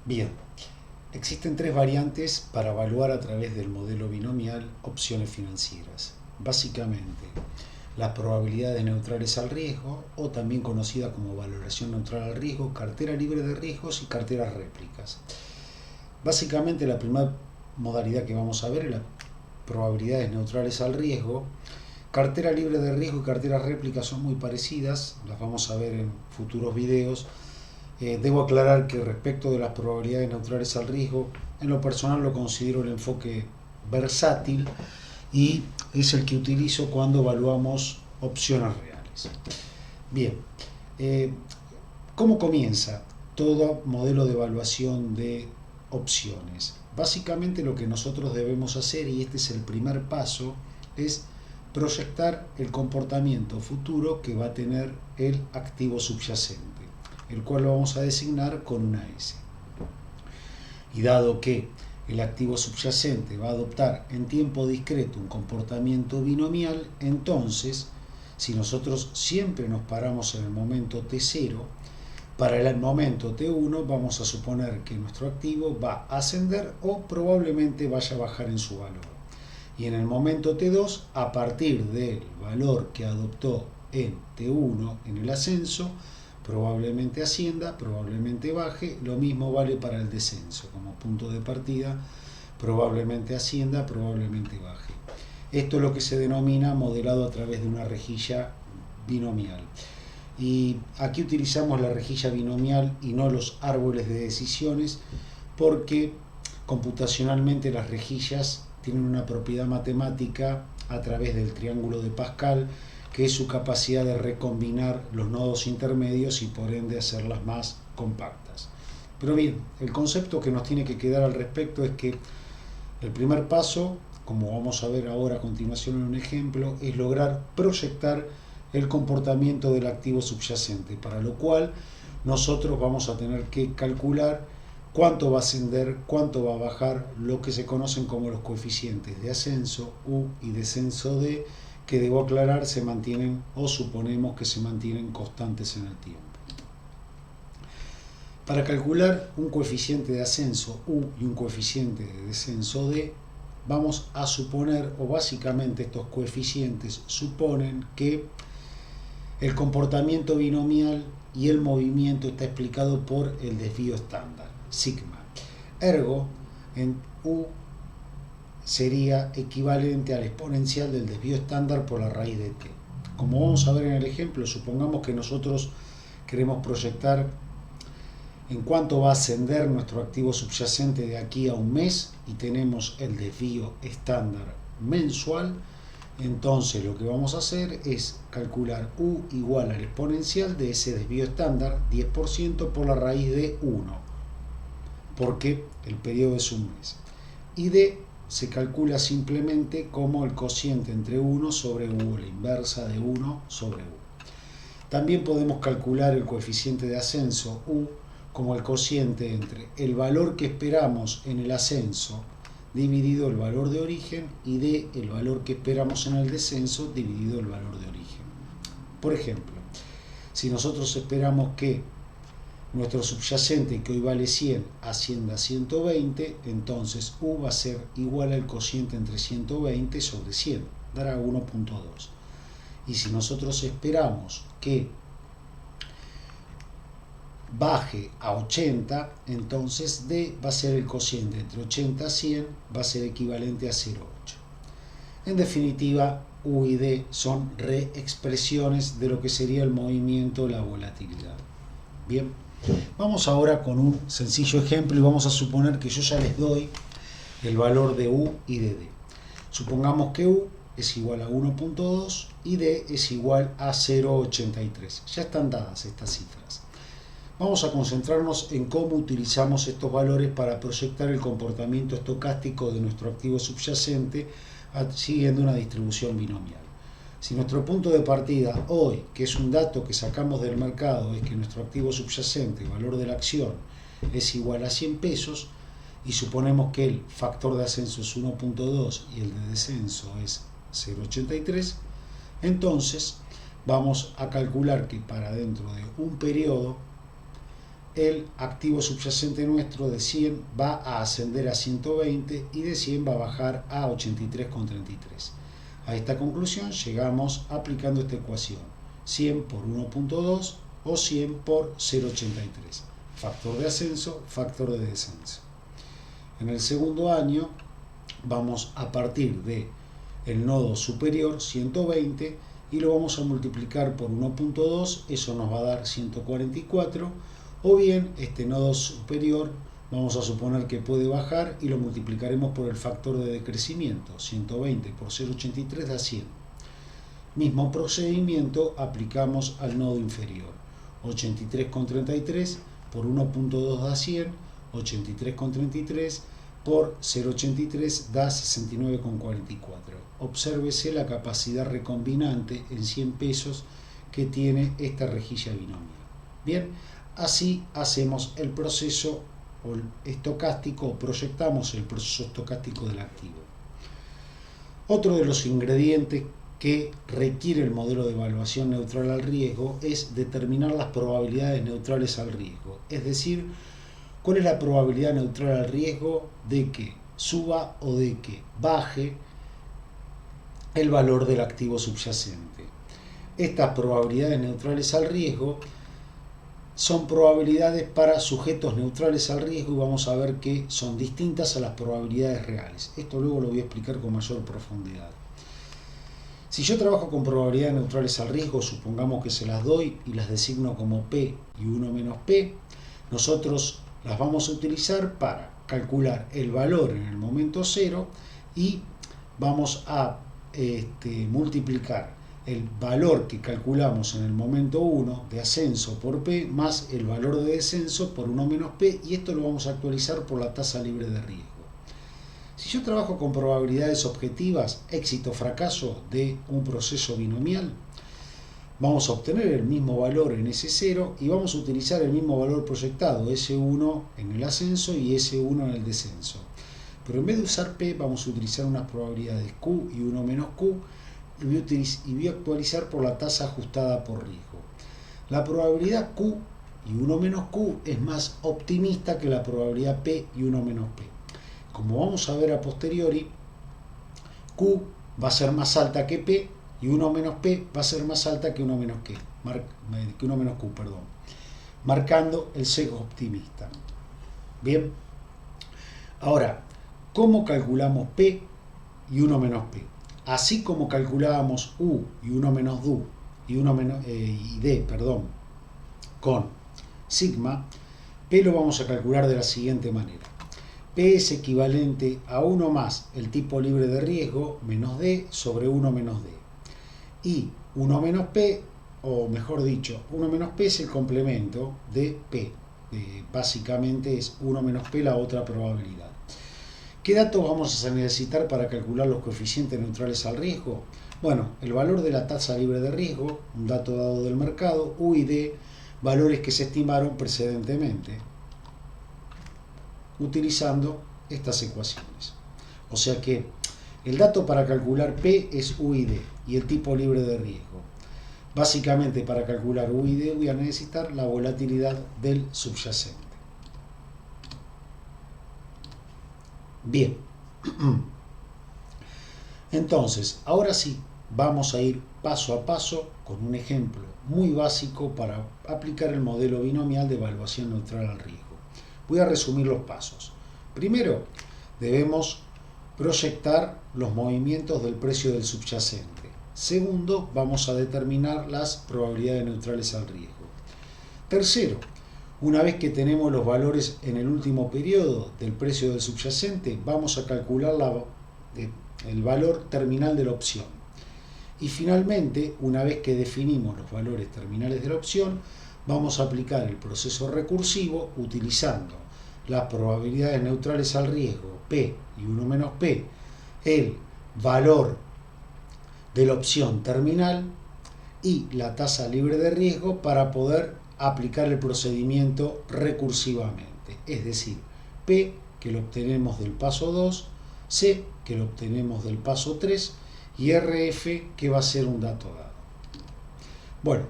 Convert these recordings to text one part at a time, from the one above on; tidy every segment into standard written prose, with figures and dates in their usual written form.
Bien, existen tres variantes para evaluar a través del modelo binomial opciones financieras. Básicamente, las probabilidades neutrales al riesgo, o también conocida como valoración neutral al riesgo, cartera libre de riesgos y carteras réplicas. Básicamente, la primera modalidad que vamos a ver es las probabilidades neutrales al riesgo. Cartera libre de riesgo y carteras réplicas son muy parecidas, las vamos a ver en futuros videos. Debo aclarar que respecto de las probabilidades neutrales al riesgo, en lo personal lo considero el enfoque versátil y es el que utilizo cuando evaluamos opciones reales. Bien, eh, ¿cómo comienza todo modelo de evaluación de opciones? Básicamente lo que nosotros debemos hacer, y este es el primer paso, es proyectar el comportamiento futuro que va a tener el activo subyacente, el cual lo vamos a designar con una S. Y dado que el activo subyacente va a adoptar en tiempo discreto un comportamiento binomial, entonces, si nosotros siempre nos paramos en el momento T0, para el momento T1 vamos a suponer que nuestro activo va a ascender o probablemente vaya a bajar en su valor. Y en el momento T2, a partir del valor que adoptó en T1 en el ascenso, probablemente ascienda, probablemente baje. Lo mismo vale para el descenso, como punto de partida, probablemente ascienda, probablemente baje. Esto es lo que se denomina modelado a través de una rejilla binomial. Y aquí utilizamos la rejilla binomial y no los árboles de decisiones, porque computacionalmente las rejillas tienen una propiedad matemática a través del triángulo de Pascal, que es su capacidad de recombinar los nodos intermedios y por ende hacerlas más compactas. Pero bien, el concepto que nos tiene que quedar al respecto es que el primer paso, como vamos a ver ahora a continuación en un ejemplo, es lograr proyectar el comportamiento del activo subyacente, para lo cual nosotros vamos a tener que calcular cuánto va a ascender, cuánto va a bajar, lo que se conocen como los coeficientes de ascenso U y descenso D, que debo aclarar se mantienen o suponemos que se mantienen constantes en el tiempo. Para calcular un coeficiente de ascenso U y un coeficiente de descenso D, vamos a suponer, o básicamente estos coeficientes suponen que el comportamiento binomial y el movimiento está explicado por el desvío estándar, sigma. Ergo, en U sería equivalente al exponencial del desvío estándar por la raíz de t. Como vamos a ver en el ejemplo, supongamos que nosotros queremos proyectar en cuánto va a ascender nuestro activo subyacente de aquí a un mes y tenemos el desvío estándar mensual. Entonces lo que vamos a hacer es calcular U igual al exponencial de ese desvío estándar, 10% por la raíz de 1, porque el periodo es un mes. Y D se calcula simplemente como el cociente entre 1 sobre U, la inversa de 1 sobre U. También podemos calcular el coeficiente de ascenso U como el cociente entre el valor que esperamos en el ascenso dividido el valor de origen y de el valor que esperamos en el descenso dividido el valor de origen. Por ejemplo, si nosotros esperamos que nuestro subyacente, que hoy vale 100, ascienda a 120, entonces U va a ser igual al cociente entre 120 sobre 100, dará 1.2. Y si nosotros esperamos que baje a 80, entonces D va a ser el cociente entre 80 y 100, va a ser equivalente a 0,8. En definitiva, U y D son reexpresiones de lo que sería el movimiento, la volatilidad. Bien, vamos ahora con un sencillo ejemplo y vamos a suponer que yo ya les doy el valor de U y de D. Supongamos que U es igual a 1.2 y D es igual a 0,83. Ya están dadas estas cifras. Vamos a concentrarnos en cómo utilizamos estos valores para proyectar el comportamiento estocástico de nuestro activo subyacente siguiendo una distribución binomial. Si nuestro punto de partida hoy, que es un dato que sacamos del mercado, es que nuestro activo subyacente, el valor de la acción, es igual a 100 pesos, y suponemos que el factor de ascenso es 1.2 y el de descenso es 0.83, entonces vamos a calcular que para dentro de un periodo el activo subyacente nuestro de 100 va a ascender a 120 y de 100 va a bajar a 83,33. A esta conclusión llegamos aplicando esta ecuación: 100 por 1.2 o 100 por 0,83. Factor de ascenso, factor de descenso. En el segundo año vamos a partir de el nodo superior 120 y lo vamos a multiplicar por 1.2, eso nos va a dar 144, o bien este nodo superior vamos a suponer que puede bajar y lo multiplicaremos por el factor de decrecimiento, 120 por 0,83 da 100. Mismo procedimiento aplicamos al nodo inferior, 83,33 por 1.2 da 100, 83,33 por 0,83 da 69,44. Obsérvese la capacidad recombinante en 100 pesos que tiene esta rejilla binomial. Bien, así hacemos el proceso estocástico, o proyectamos el proceso estocástico del activo. Otro de los ingredientes que requiere el modelo de evaluación neutral al riesgo es determinar las probabilidades neutrales al riesgo, es decir, cuál es la probabilidad neutral al riesgo de que suba o de que baje el valor del activo subyacente. Estas probabilidades neutrales al riesgo son probabilidades para sujetos neutrales al riesgo y vamos a ver que son distintas a las probabilidades reales. Esto luego lo voy a explicar con mayor profundidad. Si yo trabajo con probabilidades neutrales al riesgo, supongamos que se las doy y las designo como P y 1 menos P, nosotros las vamos a utilizar para calcular el valor en el momento 0 y vamos a multiplicar el valor que calculamos en el momento 1 de ascenso por P más el valor de descenso por 1 menos P, y esto lo vamos a actualizar por la tasa libre de riesgo. Si yo trabajo con probabilidades objetivas, éxito o fracaso de un proceso binomial, vamos a obtener el mismo valor en S0 y vamos a utilizar el mismo valor proyectado, S1 en el ascenso y S1 en el descenso. Pero en vez de usar P, vamos a utilizar unas probabilidades Q y 1 menos Q y voy a actualizar por la tasa ajustada por riesgo. La probabilidad Q y 1 menos Q es más optimista que la probabilidad P y 1 menos P. Como vamos a ver a posteriori, Q va a ser más alta que P y 1 menos P va a ser más alta que 1 menos Q, marcando el sesgo optimista. Bien, ahora, ¿cómo calculamos P y 1 menos P? Así como calculábamos U y 1 menos D y D, con sigma, P lo vamos a calcular de la siguiente manera. P es equivalente a 1 más el tipo libre de riesgo menos D sobre 1 menos D. Y 1 menos P, o mejor dicho, 1 menos P es el complemento de P. Básicamente es 1 menos P la otra probabilidad. ¿Qué datos vamos a necesitar para calcular los coeficientes neutrales al riesgo? Bueno, el valor de la tasa libre de riesgo, un dato dado del mercado, U y D, valores que se estimaron precedentemente, utilizando estas ecuaciones. O sea que el dato para calcular P es U y D y el tipo libre de riesgo. Básicamente, para calcular U y D voy a necesitar la volatilidad del subyacente. Bien, entonces, ahora sí, vamos a ir paso a paso con un ejemplo muy básico para aplicar el modelo binomial de evaluación neutral al riesgo. Voy a resumir los pasos. Primero, debemos proyectar los movimientos del precio del subyacente. Segundo, vamos a determinar las probabilidades neutrales al riesgo. Tercero, una vez que tenemos los valores en el último periodo del precio del subyacente, vamos a calcular el valor terminal de la opción. Y finalmente, una vez que definimos los valores terminales de la opción, vamos a aplicar el proceso recursivo utilizando las probabilidades neutrales al riesgo, P y 1 menos P, el valor de la opción terminal y la tasa libre de riesgo para poder aplicar el procedimiento recursivamente, es decir, P que lo obtenemos del paso 2, C que lo obtenemos del paso 3 y RF que va a ser un dato dado. Bueno,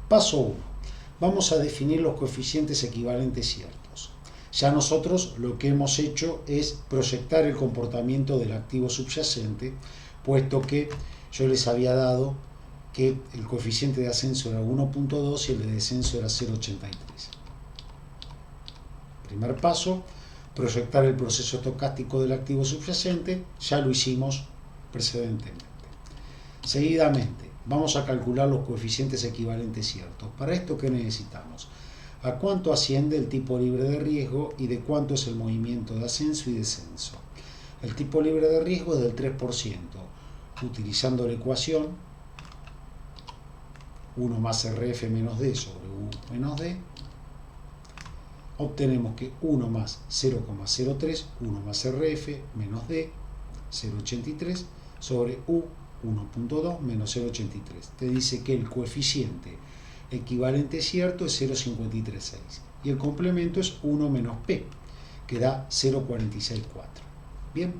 paso 1. vamos a definir los coeficientes equivalentes ciertos. Ya nosotros lo que hemos hecho es proyectar el comportamiento del activo subyacente, puesto que yo les había dado que el coeficiente de ascenso era 1.2 y el de descenso era 0.83. Primer paso, proyectar el proceso estocástico del activo subyacente, ya lo hicimos precedentemente. Seguidamente, vamos a calcular los coeficientes equivalentes ciertos. Para esto, ¿qué necesitamos? A cuánto asciende el tipo libre de riesgo y de cuánto es el movimiento de ascenso y descenso. El tipo libre de riesgo es del 3%. Utilizando la ecuación 1 más RF menos D sobre U menos D, obtenemos que 1 más 0,03, 1 más RF menos D, 0,83 sobre U 1.2 menos 0,83. Te dice que el coeficiente equivalente cierto es 0,536 y el complemento es 1 menos P, que da 0,464. Bien.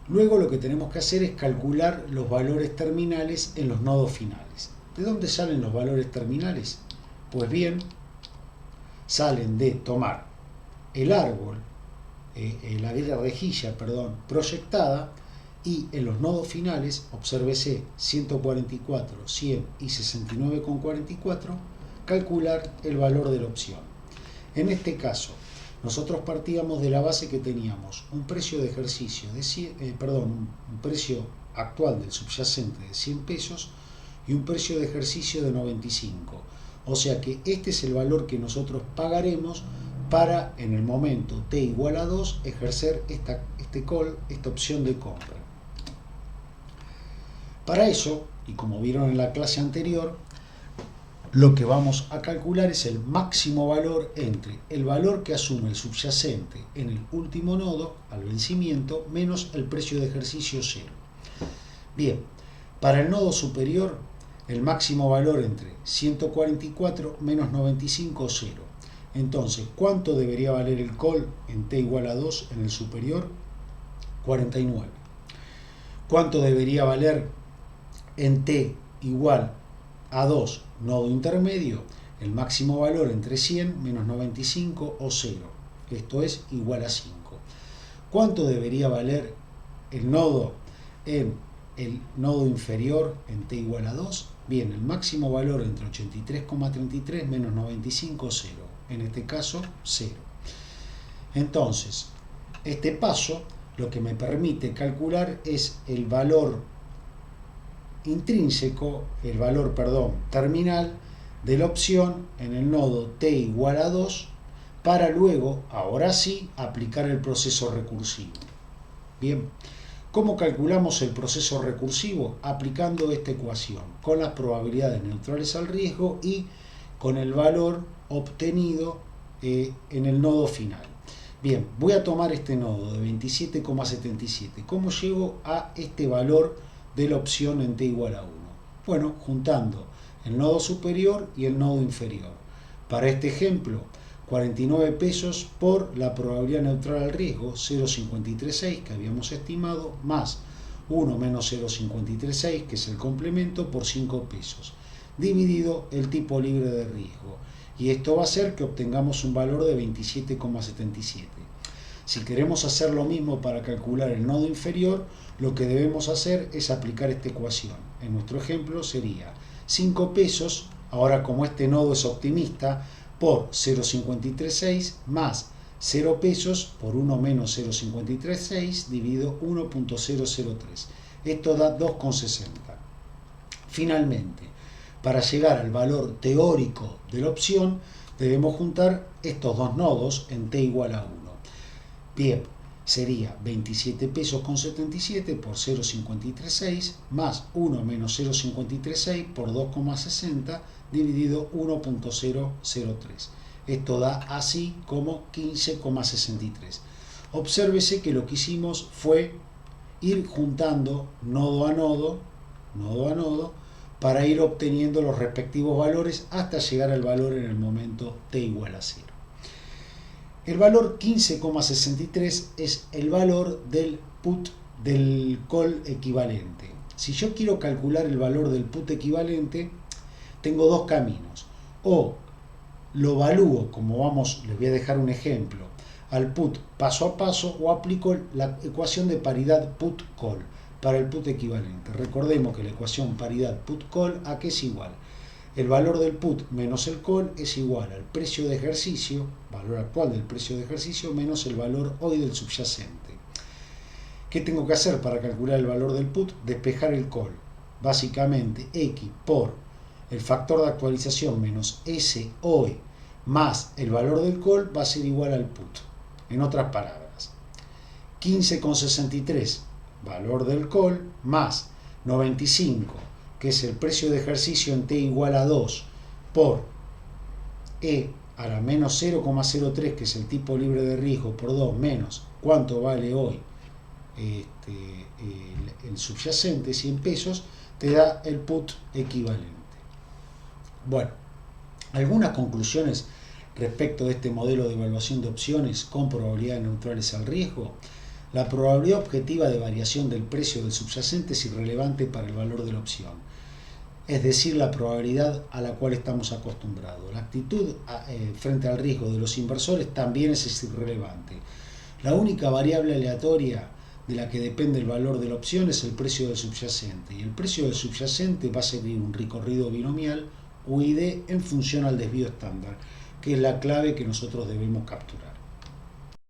Luego lo que tenemos que hacer es calcular los valores terminales en los nodos finales. ¿De dónde salen los valores terminales? Pues bien, salen de tomar el árbol, la rejilla, proyectada, y en los nodos finales, obsérvese 144, 100 y 69,44, calcular el valor de la opción. En este caso, nosotros partíamos de la base que teníamos un precio de ejercicio de un precio actual del subyacente de 100 pesos y un precio de ejercicio de 95. O sea que este es el valor que nosotros pagaremos para, en el momento t igual a 2, ejercer esta opción de compra. Para eso, y como vieron en la clase anterior, lo que vamos a calcular es el máximo valor entre el valor que asume el subyacente en el último nodo al vencimiento menos el precio de ejercicio 0. Bien, para el nodo superior, el máximo valor entre 144 menos 95, 0. Entonces, ¿cuánto debería valer el call en t igual a 2 en el superior? 49. ¿Cuánto debería valer en t igual a 2 nodo intermedio? El máximo valor entre 100 menos 95 o 0. Esto es igual a 5. ¿Cuánto debería valer el nodo en el nodo inferior en t igual a 2? Bien, el máximo valor entre 83,33 menos 95, 0. En este caso, 0. Entonces, este paso lo que me permite calcular es el valor intrínseco, terminal de la opción en el nodo t igual a 2 para luego, ahora sí, aplicar el proceso recursivo. Bien, ¿cómo calculamos el proceso recursivo? Aplicando esta ecuación con las probabilidades neutrales al riesgo y con el valor obtenido en el nodo final. Bien, voy a tomar este nodo de 27,77. ¿Cómo llego a este valor de la opción en t igual a 1? Bueno, juntando el nodo superior y el nodo inferior. Para este ejemplo, 49 pesos por la probabilidad neutral al riesgo, 0,536 que habíamos estimado, más 1 menos 0,536, que es el complemento, por 5 pesos, dividido el tipo libre de riesgo. Y esto va a hacer que obtengamos un valor de 27,77. Si queremos hacer lo mismo para calcular el nodo inferior, lo que debemos hacer es aplicar esta ecuación. En nuestro ejemplo sería 5 pesos, ahora como este nodo es optimista, por 0,536 más 0 pesos por 1 menos 0,536 dividido 1.003. Esto da 2,60. Finalmente, para llegar al valor teórico de la opción, debemos juntar estos dos nodos en t igual a 1. Bien, sería 27 pesos con 77 por 0,536 más 1 menos 0,536 por 2,60 dividido 1.003. Esto da así como 15,63. Obsérvese que lo que hicimos fue ir juntando nodo a nodo, para ir obteniendo los respectivos valores hasta llegar al valor en el momento t igual a 0. El valor 15,63 es el valor del put del call equivalente. Si yo quiero calcular el valor del put equivalente, tengo dos caminos. o lo evalúo, como vamos, les voy a dejar un ejemplo, al put paso a paso, o aplico la ecuación de paridad put-call para el put equivalente. Recordemos que la ecuación paridad put-call, ¿a qué es igual? El valor del put menos el call es igual al precio de ejercicio, valor actual del precio de ejercicio, menos el valor hoy del subyacente. ¿Qué tengo que hacer para calcular el valor del put? Despejar el call. Básicamente, X por el factor de actualización menos S hoy más el valor del call va a ser igual al put. En otras palabras, 15,63 valor del call más 95, que es el precio de ejercicio en t igual a 2, por e a la menos 0,03, que es el tipo libre de riesgo, por 2, menos cuánto vale hoy el subyacente, 100 pesos, te da el put equivalente. Bueno, algunas conclusiones respecto de este modelo de evaluación de opciones con probabilidades neutrales al riesgo. La probabilidad objetiva de variación del precio del subyacente es irrelevante para el valor de la opción, es decir, la probabilidad a la cual estamos acostumbrados. La actitud frente al riesgo de los inversores también es irrelevante. La única variable aleatoria de la que depende el valor de la opción es el precio del subyacente, y el precio del subyacente va a seguir un recorrido binomial UID en función al desvío estándar, que es la clave que nosotros debemos capturar.